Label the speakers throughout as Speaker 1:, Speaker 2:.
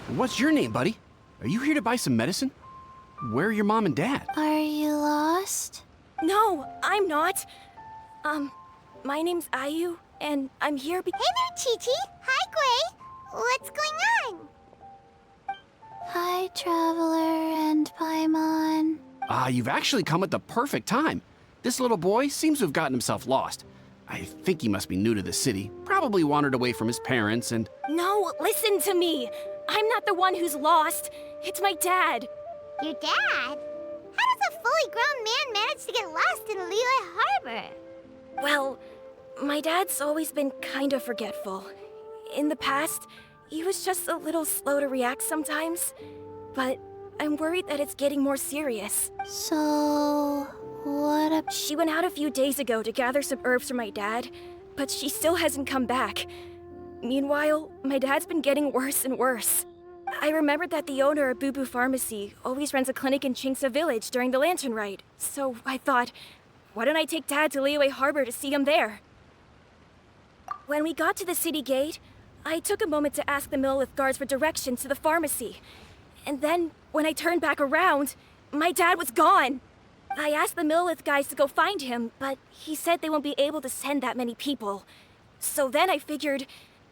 Speaker 1: What's your name, buddy? Are you here to buy some medicine? Where are your mom and dad?
Speaker 2: Are you lost?
Speaker 3: No, I'm not. My name's Ayu, and I'm here
Speaker 4: Hey there, Chi-Chi. Hi, Gui. What's going on?
Speaker 2: Hi, Traveler and Paimon.
Speaker 1: You've actually come at the perfect time. This little boy seems to have gotten himself lost. I think he must be new to the city, probably wandered away from his parents and...
Speaker 3: No, listen to me. I'm not the one who's lost. It's my dad.
Speaker 4: Your dad? How does a fully grown man manage to get lost in Liyue Harbor?
Speaker 3: Well, my dad's always been kind of forgetful. In the past, he was just a little slow to react sometimes. But I'm worried that it's getting more serious.
Speaker 2: So, what up?
Speaker 3: She went out a few days ago to gather some herbs for my dad, but she still hasn't come back. Meanwhile, my dad's been getting worse and worse. I remembered that the owner of Boo Boo Pharmacy always runs a clinic in Chingsa Village during the Lantern Rite, so I thought, why don't I take Dad to Liyue Harbor to see him there? When we got to the city gate, I took a moment to ask the Millelith guards for directions to the pharmacy. And then, when I turned back around, my dad was gone. I asked the Millelith guys to go find him, but he said they won't be able to send that many people. So then I figured,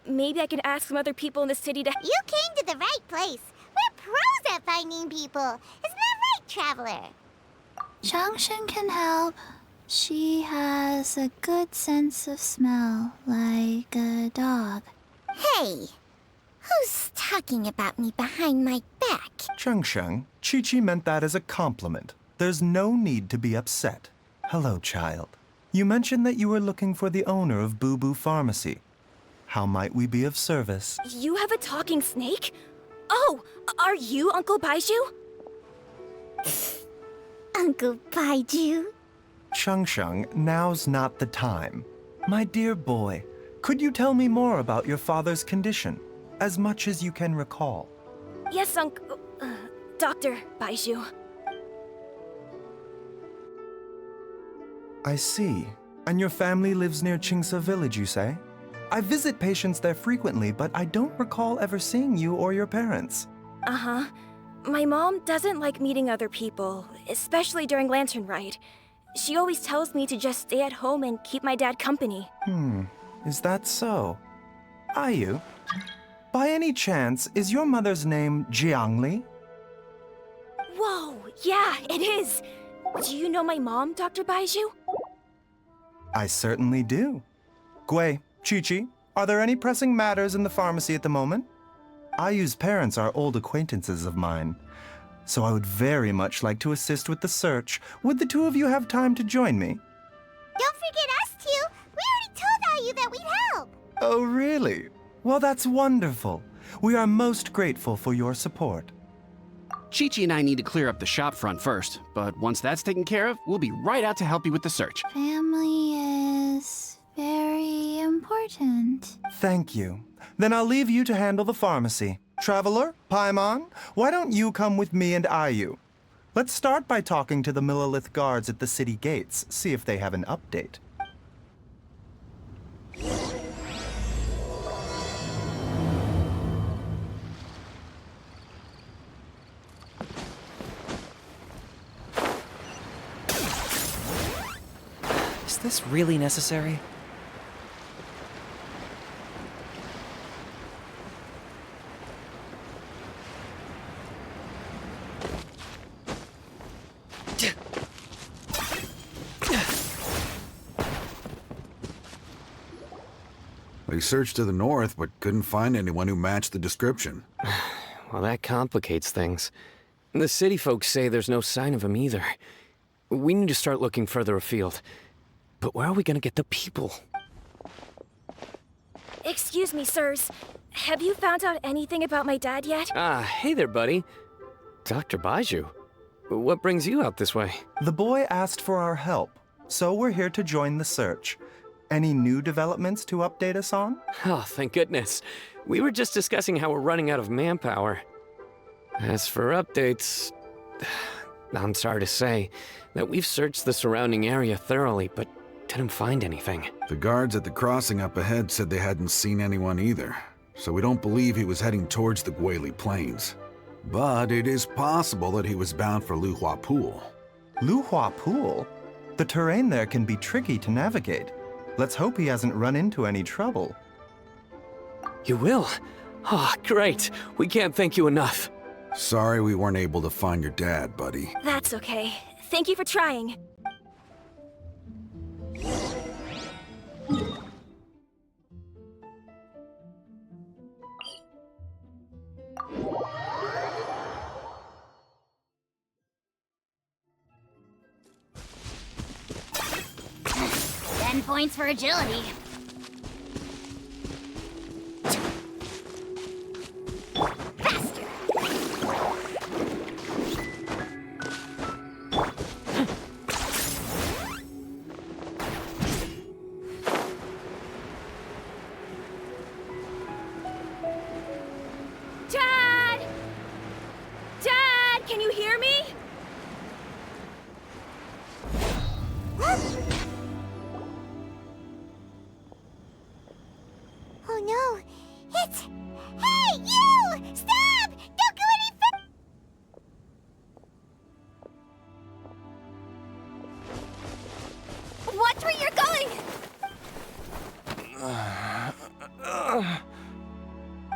Speaker 3: maybe I could ask some other people in the city to...
Speaker 4: You came to the right place. We're pros at finding people. Isn't that right, Traveler?
Speaker 2: Junction can help. She has a good sense of smell, like a dog.
Speaker 4: Hey, who's talking about me behind my back?
Speaker 5: Cheng, Chi-Chi meant that as a compliment. There's no need to be upset. Hello, child. You mentioned that you were looking for the owner of Boo Boo Pharmacy. How might we be of service?
Speaker 3: You have a talking snake? Oh, are you Uncle Baizhu?
Speaker 4: Uncle Baizhu?
Speaker 5: Cheng, now's not the time. My dear boy, could you tell me more about your father's condition? As much as you can recall.
Speaker 3: Yes, Dr. Baizhu.
Speaker 5: I see. And your family lives near Chingsa Village, you say? I visit patients there frequently, but I don't recall ever seeing you or your parents.
Speaker 3: Uh-huh. My mom doesn't like meeting other people, especially during Lantern Rite. She always tells me to just stay at home and keep my dad company.
Speaker 5: Is that so? Ayu, by any chance, is your mother's name Jiangli?
Speaker 3: Whoa, yeah, it is. Do you know my mom, Dr. Baizhu?
Speaker 5: I certainly do. Gui, Chi-Chi, are there any pressing matters in the pharmacy at the moment? Ayu's parents are old acquaintances of mine, so I would very much like to assist with the search. Would the two of you have time to join me?
Speaker 4: Don't forget us two. We already told Ayu that we'd help.
Speaker 5: Oh, really? Well, that's wonderful. We are most grateful for your support.
Speaker 1: Chi-Chi and I need to clear up the shop front first, but once that's taken care of, we'll be right out to help you with the search.
Speaker 2: Family is very important.
Speaker 5: Thank you. Then I'll leave you to handle the pharmacy. Traveler, Paimon, why don't you come with me and Ayu? Let's start by talking to the Millelith guards at the city gates, see if they have an update.
Speaker 6: Is this really necessary?
Speaker 7: They searched to the north, but couldn't find anyone who matched the description.
Speaker 6: Well, that complicates things. The city folks say there's no sign of him either. We need to start looking further afield. But where are we gonna get the people?
Speaker 3: Excuse me, sirs. Have you found out anything about my dad yet?
Speaker 6: Hey there, buddy. Dr. Baizhu. What brings you out this way?
Speaker 5: The boy asked for our help, so we're here to join the search. Any new developments to update us on?
Speaker 6: Oh, thank goodness. We were just discussing how we're running out of manpower. As for updates, I'm sorry to say that we've searched the surrounding area thoroughly, but didn't find anything.
Speaker 7: The guards at the crossing up ahead said they hadn't seen anyone either. so we don't believe he was heading towards the Guili Plains. But it is possible that he was bound for Luhua Pool.
Speaker 5: Luhua Pool? The terrain there can be tricky to navigate. Let's hope he hasn't run into any trouble.
Speaker 6: You will? Ah, great. We can't thank you enough.
Speaker 7: Sorry we weren't able to find your dad, buddy.
Speaker 3: That's okay. Thank you for trying.
Speaker 4: 10 points for agility. Faster!
Speaker 3: Dad! Dad, can you hear me?
Speaker 4: Oh no, it's... Hey, you! Stop! Don't go any Watch where you're going!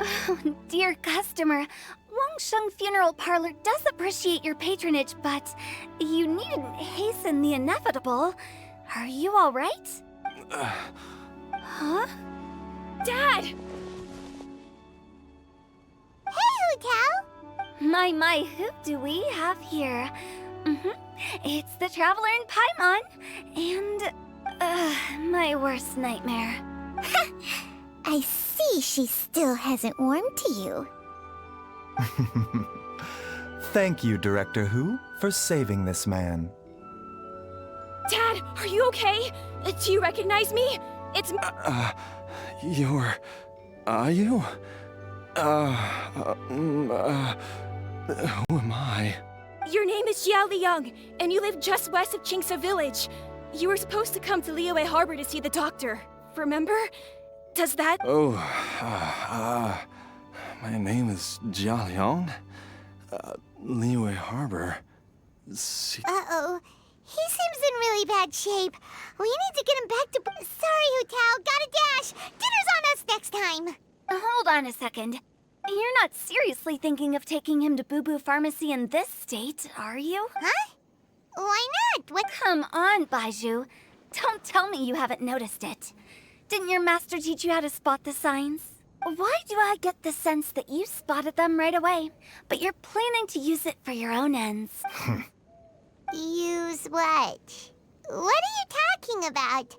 Speaker 2: Oh, dear customer, Wangsheng Funeral Parlor does appreciate your patronage, but you needn't hasten the inevitable. Are you all right? Huh?
Speaker 3: Dad!
Speaker 4: Hey, Hu Tao!
Speaker 2: My, who do we have here? It's the Traveler in Paimon, and, my worst nightmare.
Speaker 4: I see she still hasn't warmed to you.
Speaker 5: Thank you, Director Hu, for saving this man.
Speaker 3: Dad, are you okay? Do you recognize me? It's...
Speaker 8: Are you? Who am I?
Speaker 3: Your name is Xiao Liang, and you live just west of Qingse Village. You were supposed to come to Liyue Harbor to see the doctor. Remember? Does that...
Speaker 8: Oh, my name is Jia Liang. Liyue Harbor.
Speaker 4: Uh-oh. He seems in really bad shape. We need to get him back to... Sorry, Hu Tao. Gotta dash. Dinner's on us next time.
Speaker 2: Hold on a second. You're not seriously thinking of taking him to Boo Boo Pharmacy in this state, are you?
Speaker 4: Huh? Why not? What...
Speaker 2: Come on, Baizhu. Don't tell me you haven't noticed it. Didn't your master teach you how to spot the signs? Why do I get the sense that you spotted them right away, but you're planning to use it for your own ends?
Speaker 4: Use what? What are you talking about?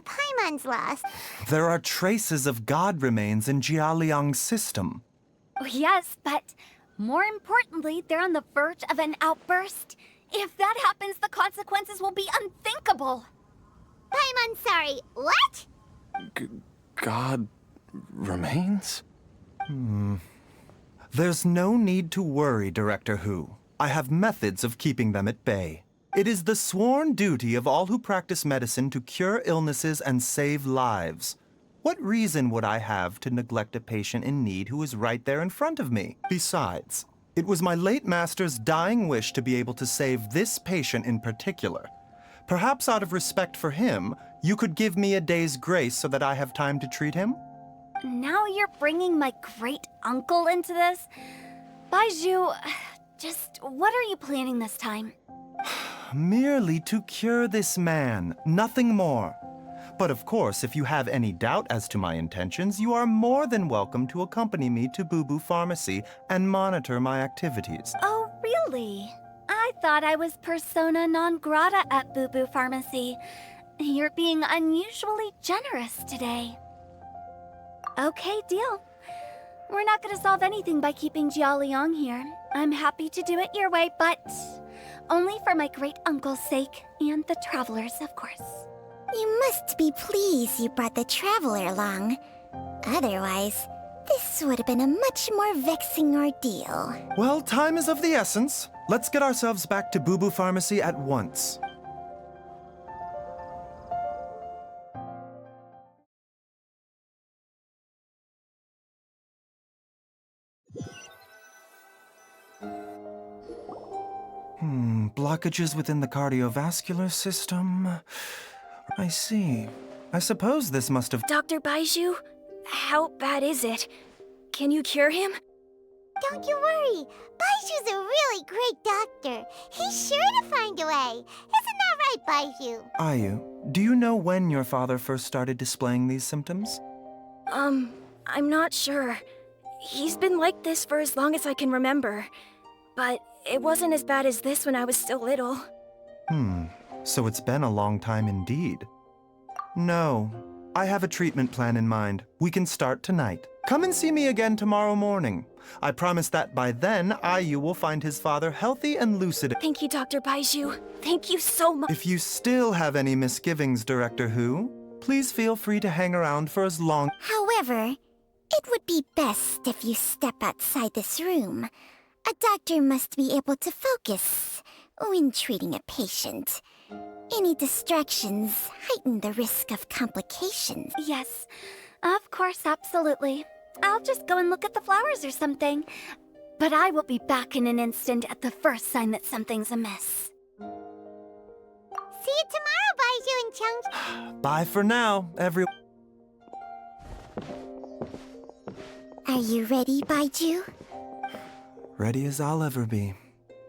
Speaker 4: Paimon's lost.
Speaker 5: There are traces of god remains in Jia Liang's system.
Speaker 2: Oh, yes, but more importantly, they're on the verge of an outburst. If that happens, the consequences will be unthinkable.
Speaker 4: Paimon, sorry. What?
Speaker 8: God remains?
Speaker 5: There's no need to worry, Director Hu. I have methods of keeping them at bay. It is the sworn duty of all who practice medicine to cure illnesses and save lives. What reason would I have to neglect a patient in need who is right there in front of me? Besides, it was my late master's dying wish to be able to save this patient in particular. Perhaps out of respect for him, you could give me a day's grace so that I have time to treat him?
Speaker 2: Now you're bringing my great-uncle into this? Baizhu, just what are you planning this time?
Speaker 5: Merely to cure this man, nothing more. But of course, if you have any doubt as to my intentions, you are more than welcome to accompany me to Boo Boo Pharmacy and monitor my activities.
Speaker 2: Oh, really? I thought I was persona non grata at Boo Boo Pharmacy. You're being unusually generous today. Okay, deal. We're not gonna solve anything by keeping Jia Liang here. I'm happy to do it your way, but only for my great-uncle's sake and the travelers, of course.
Speaker 4: You must be pleased you brought the Traveler along. Otherwise, this would have been a much more vexing ordeal.
Speaker 5: Well, time is of the essence. Let's get ourselves back to Boo Boo Pharmacy at once. Blockages within the cardiovascular system. I see. I suppose this must have...
Speaker 3: Dr. Baizhu, how bad is it? Can you cure him?
Speaker 4: Don't you worry. Baizhu's a really great doctor. He's sure to find a way. Isn't that right, Baizhu?
Speaker 5: Ayu, do you know when your father first started displaying these symptoms?
Speaker 3: I'm not sure. He's been like this for as long as I can remember. But it wasn't as bad as this when I was still little.
Speaker 5: So it's been a long time indeed. No, I have a treatment plan in mind. We can start tonight. Come and see me again tomorrow morning. I promise that by then, Ayu will find his father healthy and lucid.
Speaker 3: Thank you, Dr. Baizhu. Thank you so much.
Speaker 5: If you still have any misgivings, Director Hu, please feel free to hang around for as long...
Speaker 4: However, it would be best if you step outside this room. A doctor must be able to focus when treating a patient. Any distractions heighten the risk of complications.
Speaker 2: Yes, of course, absolutely. I'll just go and look at the flowers or something. But I will be back in an instant at the first sign that something's amiss.
Speaker 4: See you tomorrow, Baizhu and Chung.
Speaker 5: Bye for now, everyone.
Speaker 4: Are you ready, Baizhu?
Speaker 5: Ready as I'll ever be.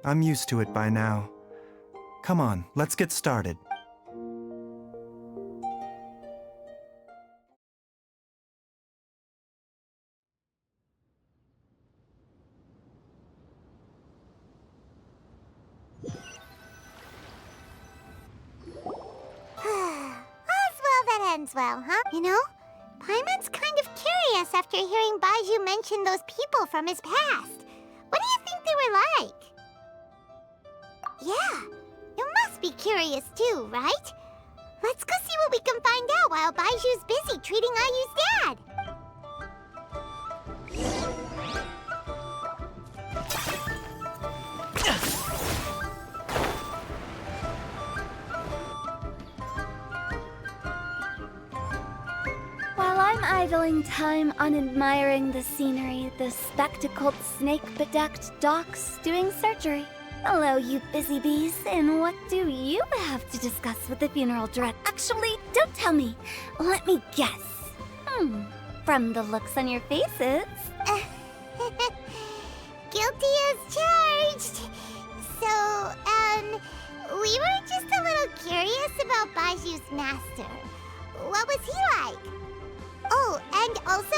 Speaker 5: I'm used to it by now. Come on, let's get started.
Speaker 4: Ends well, huh? You know, Paimon's kind of curious after hearing Baizhu mention those people from his past. What do you think they were like? Yeah, you must be curious too, right? Let's go see what we can find out while Baizhu's busy treating Ayu's dad.
Speaker 2: I'm idling time on admiring the scenery, the spectacled, snake-bedecked docs doing surgery. Hello, you busy bees, and what do you have to discuss with the funeral director? Actually, don't tell me. Let me guess. From the looks on your faces.
Speaker 4: Guilty as charged. So, we were just a little curious about Baizhu's master. What was he like? Oh, and also,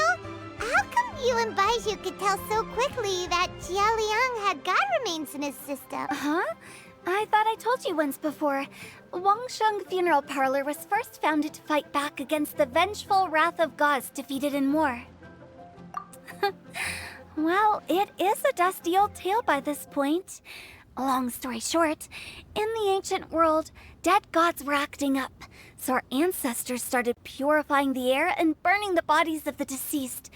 Speaker 4: how come you and Baizhu could tell so quickly that Jia Liang had god remains in his system?
Speaker 2: Huh? I thought I told you once before. Wangsheng Funeral Parlor was first founded to fight back against the vengeful wrath of gods defeated in war. Well, it is a dusty old tale by this point. Long story short, in the ancient world, dead gods were acting up, so our ancestors started purifying the air and burning the bodies of the deceased.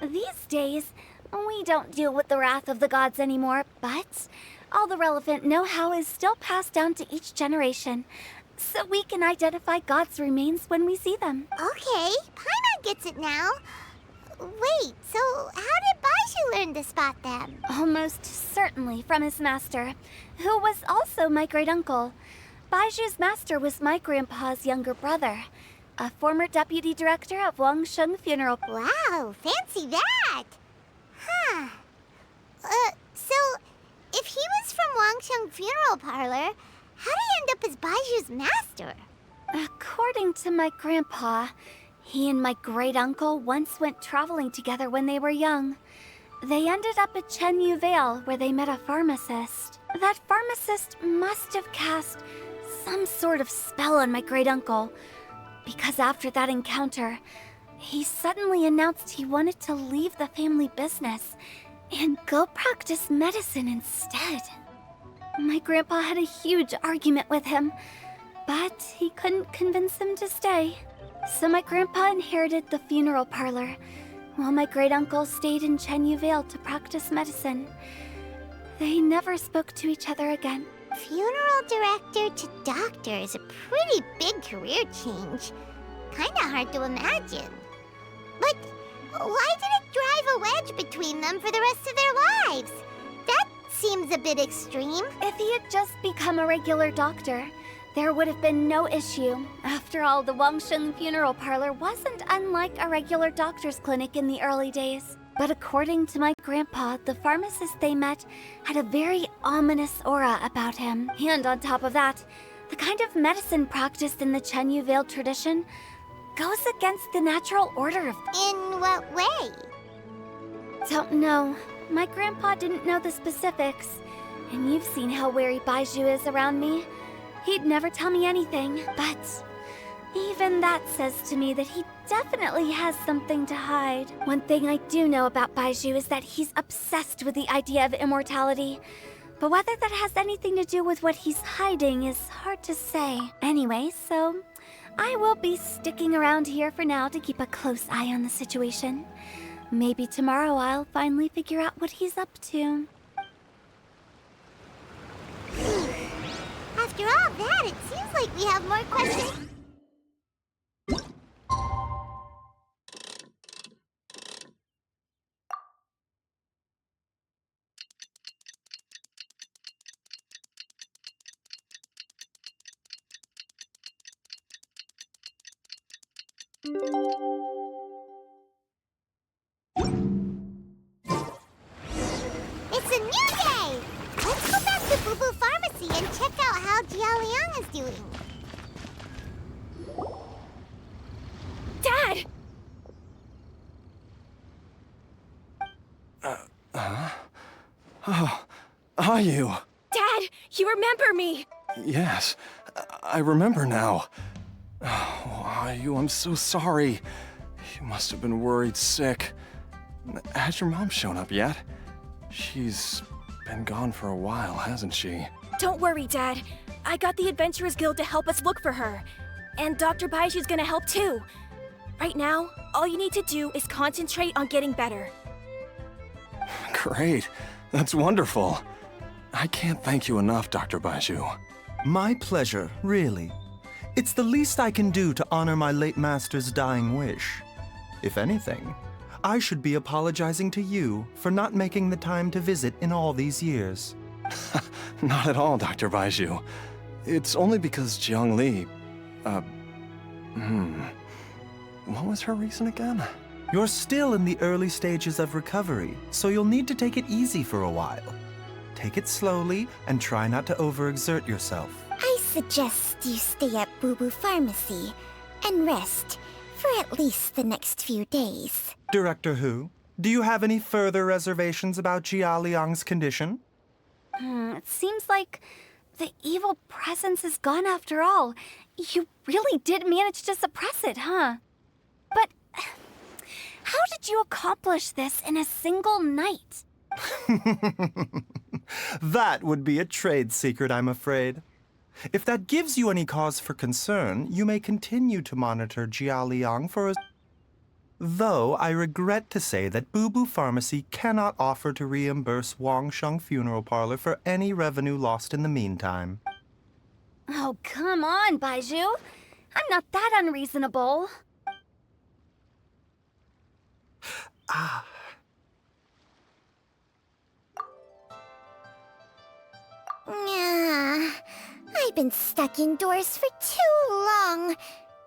Speaker 2: These days, we don't deal with the wrath of the gods anymore, but all the relevant know-how is still passed down to each generation, so we can identify gods' remains when we see them.
Speaker 4: Okay, Paimon gets it now. Wait, so how did Baizhu learn to spot them?
Speaker 2: Almost certainly from his master, who was also my great-uncle. Baizhu's master was my grandpa's younger brother, a former deputy director of Wangsheng Funeral.
Speaker 4: Wow, fancy that! Huh. So, if he was from Wangsheng Funeral Parlor, how did he end up as Baizhu's master?
Speaker 2: According to my grandpa, he and my great-uncle once went traveling together when they were young. They ended up at Chenyu Vale, where they met a pharmacist. That pharmacist must have cast some sort of spell on my great-uncle, because after that encounter, he suddenly announced he wanted to leave the family business and go practice medicine instead. My grandpa had a huge argument with him, but he couldn't convince him to stay. So my grandpa inherited the funeral parlor, while my great-uncle stayed in Chenyu Vale to practice medicine. They never spoke to each other again.
Speaker 4: Funeral director to doctor is a pretty big career change. Kinda hard to imagine. But why did it drive a wedge between them for the rest of their lives? That seems a bit extreme.
Speaker 2: If he had just become a regular doctor, there would have been no issue. After all, the Wangsheng Funeral Parlor wasn't unlike a regular doctor's clinic in the early days. But according to my grandpa, the pharmacist they met had a very ominous aura about him. And on top of that, the kind of medicine practiced in the Chenyu Vale tradition goes against the natural order of...
Speaker 4: In what way?
Speaker 2: Don't know. My grandpa didn't know the specifics. And you've seen how wary Baizhu is around me. He'd never tell me anything, but even that says to me that he definitely has something to hide. One thing I do know about Baizhu is that he's obsessed with the idea of immortality. But whether that has anything to do with what he's hiding is hard to say. Anyway, so I will be sticking around here for now to keep a close eye on the situation. Maybe tomorrow I'll finally figure out what he's up to.
Speaker 4: After all that, it seems like we have more questions. It's a new day! Let's go back to Boo Boo Pharmacy and check out how Jia Liang is doing.
Speaker 3: Dad!
Speaker 8: Oh, are you?
Speaker 3: Dad, you remember me!
Speaker 8: Yes, I remember now. Oh, are you? I'm so sorry. You must have been worried sick. Has your mom shown up yet? She's been gone for a while, hasn't she?
Speaker 3: Don't worry, Dad. I got the Adventurers Guild to help us look for her. And Dr. Baizhu's gonna help too. Right now, all you need to do is concentrate on getting better.
Speaker 8: Great. That's wonderful. I can't thank you enough, Dr. Baizhu.
Speaker 5: My pleasure, really. It's the least I can do to honor my late master's dying wish. If anything, I should be apologizing to you for not making the time to visit in all these years.
Speaker 8: Not at all, Dr. Baizhu. It's only because Jiang Li... What was her reason again?
Speaker 5: You're still in the early stages of recovery, so you'll need to take it easy for a while. Take it slowly and try not to overexert yourself.
Speaker 4: I suggest you stay at Boo Boo Pharmacy and rest for at least the next few days.
Speaker 5: Director Hu, do you have any further reservations about Jia Liang's condition?
Speaker 2: It seems like the evil presence is gone after all. You really did manage to suppress it, huh? But how did you accomplish this in a single night?
Speaker 5: That would be a trade secret, I'm afraid. If that gives you any cause for concern, you may continue to monitor Jia Liang for a... Though I regret to say that Boo Boo Pharmacy cannot offer to reimburse Wangsheng Funeral Parlor for any revenue lost in the meantime.
Speaker 2: Oh, come on, Baizhu. I'm not that unreasonable.
Speaker 4: I've been stuck indoors for too long.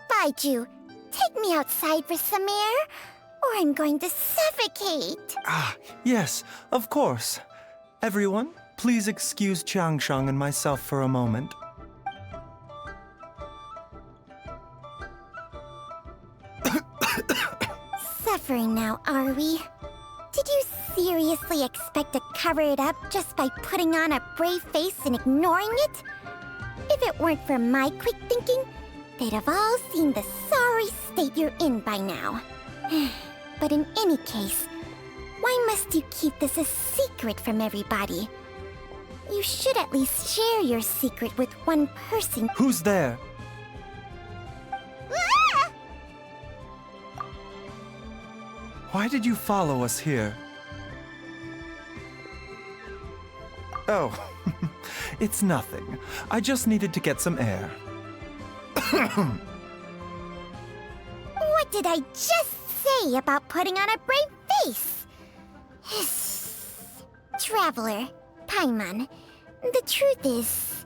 Speaker 4: Baizhu, take me outside for some air, or I'm going to suffocate.
Speaker 5: Yes, of course. Everyone, please excuse Changsheng and myself for a moment.
Speaker 4: Suffering now, are we? Did you seriously expect to cover it up just by putting on a brave face and ignoring it? If it weren't for my quick thinking, they'd have all seen the sorry state you're in by now. But in any case, why must you keep this a secret from everybody? You should at least share your secret with one person.
Speaker 5: Who's there?
Speaker 4: Ah!
Speaker 5: Why did you follow us here? Oh, it's nothing. I just needed to get some air.
Speaker 4: What did I just say about putting on a brave face? Traveler, Paimon, the truth is,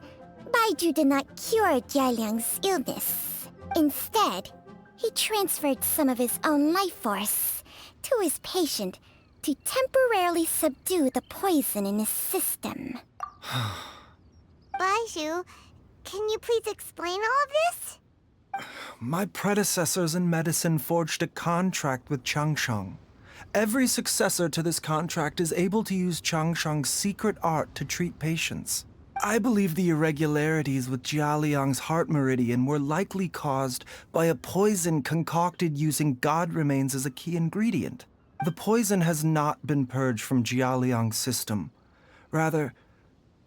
Speaker 4: Baizhu did not cure Jialiang's illness. Instead, he transferred some of his own life force to his patient to temporarily subdue the poison in his system. Baizhu, can you please explain all of this?
Speaker 5: My predecessors in medicine forged a contract with Changsheng. Every successor to this contract is able to use Changsheng's secret art to treat patients. I believe the irregularities with Jialiang's heart meridian were likely caused by a poison concocted using god remains as a key ingredient. The poison has not been purged from Jialiang's system. Rather,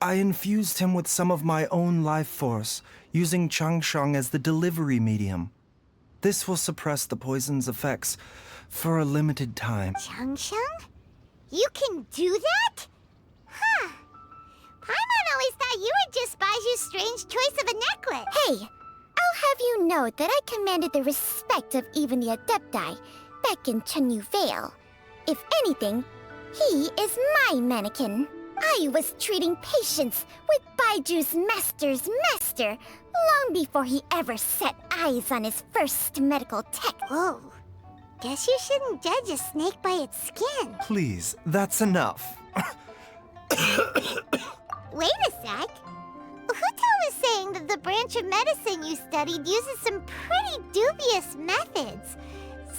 Speaker 5: I infused him with some of my own life force, using Changsheng as the delivery medium. This will suppress the poison's effects for a limited time.
Speaker 4: Changsheng? You can do that? Huh. Paimon always thought you were just Baizhu's strange choice of a necklace. Hey, I'll have you know that I commanded the respect of even the Adepti back in Chenyu Vale. If anything, he is my mannequin. I was treating patients with Baiju's master's master long before he ever set eyes on his first medical tech. Whoa. Guess you shouldn't judge a snake by its skin.
Speaker 5: Please, that's enough.
Speaker 4: Wait a sec. Huto was saying that the branch of medicine you studied uses some pretty dubious methods.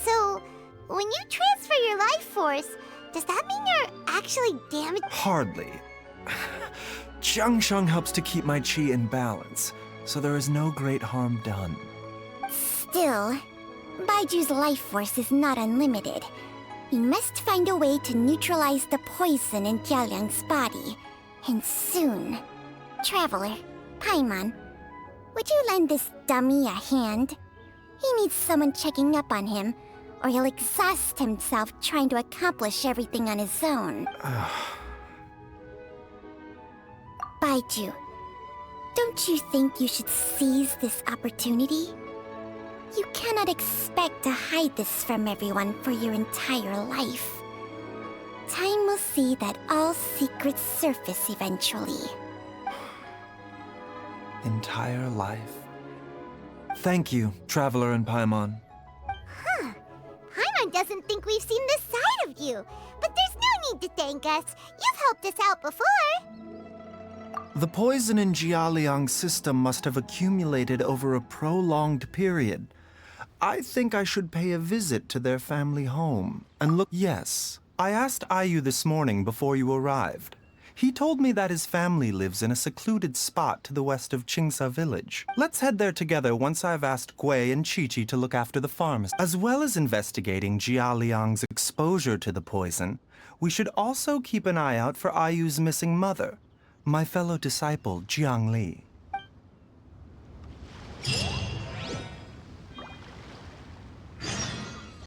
Speaker 4: So, when you transfer your life force, does that mean you're actually damaged?
Speaker 5: Hardly. Changsheng helps to keep my chi in balance, so there is no great harm done.
Speaker 4: Still, Baiju's life force is not unlimited. We must find a way to neutralize the poison in Jialiang's body, and soon. Traveler, Paimon, would you lend this dummy a hand? He needs someone checking up on him, or he'll exhaust himself trying to accomplish everything on his own. Baizhu, don't you think you should seize this opportunity? You cannot expect to hide this from everyone for your entire life. Time will see that all secrets surface eventually.
Speaker 5: Entire life. Thank you, Traveler and Paimon.
Speaker 4: Huh. Paimon doesn't think we've seen this side of you. But there's no need to thank us. You've helped us out before.
Speaker 5: The poison in Jialiang's system must have accumulated over a prolonged period. I think I should pay a visit to their family home and look. Yes, I asked Ayu this morning before you arrived. He told me that his family lives in a secluded spot to the west of Qingsa village. Let's head there together once I've asked Gui and Qiqi to look after the farms. As well as investigating Jialiang's exposure to the poison, we should also keep an eye out for Ayu's missing mother, my fellow disciple Jiangli.